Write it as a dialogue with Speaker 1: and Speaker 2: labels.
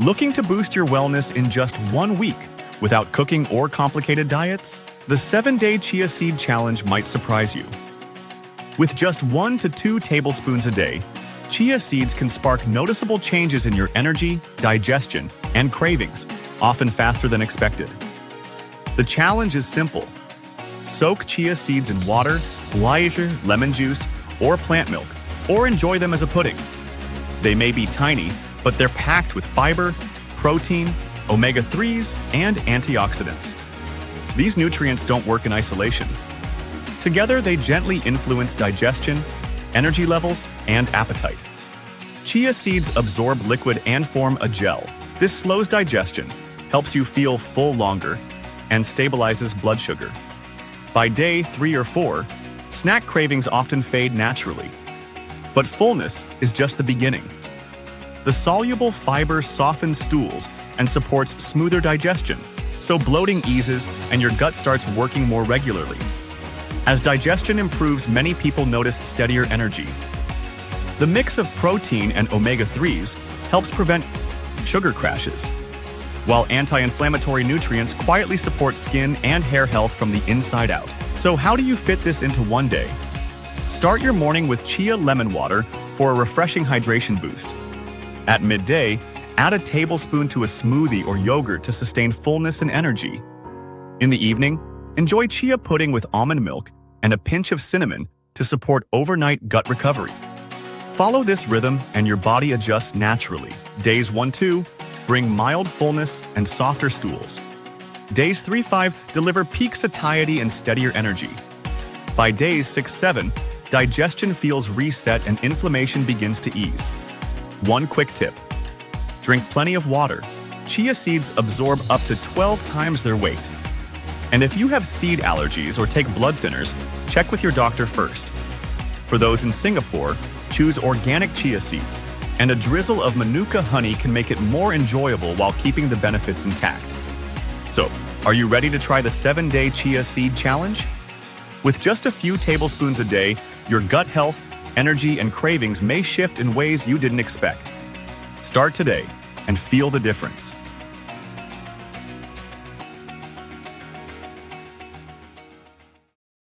Speaker 1: Looking to boost your wellness in just 1 week without cooking or complicated diets? The 7-Day Chia Seed Challenge might surprise you. With just 1 to 2 tablespoons a day, chia seeds can spark noticeable changes in your energy, digestion, and cravings, often faster than expected. The challenge is simple. Soak chia seeds in water, lemon juice, or plant milk, or enjoy them as a pudding. They may be tiny, but they're packed with fiber, protein, omega-3s, and antioxidants. These nutrients don't work in isolation. Together, they gently influence digestion, energy levels, and appetite. Chia seeds absorb liquid and form a gel. This slows digestion, helps you feel full longer, and stabilizes blood sugar. By day 3 or 4, snack cravings often fade naturally. But fullness is just the beginning. The soluble fiber softens stools and supports smoother digestion, so bloating eases and your gut starts working more regularly. As digestion improves, many people notice steadier energy. The mix of protein and omega-3s helps prevent sugar crashes, while anti-inflammatory nutrients quietly support skin and hair health from the inside out. So how do you fit this into one day? Start your morning with chia lemon water for a refreshing hydration boost. At midday, add a tablespoon to a smoothie or yogurt to sustain fullness and energy. In the evening, enjoy chia pudding with almond milk and a pinch of cinnamon to support overnight gut recovery. Follow this rhythm and your body adjusts naturally. Days 1-2 bring mild fullness and softer stools. Days 3-5 deliver peak satiety and steadier energy. By days 6-7, digestion feels reset and inflammation begins to ease. One quick tip: drink plenty of water. Chia seeds absorb up to 12 times their weight. And if you have seed allergies or take blood thinners, check with your doctor first. For those in Singapore, choose organic chia seeds, and a drizzle of Manuka honey can make it more enjoyable while keeping the benefits intact. So, are you ready to try the 7-Day Chia Seed Challenge? With just a few tablespoons a day, your gut health, energy, and cravings may shift in ways you didn't expect. Start today and feel the difference.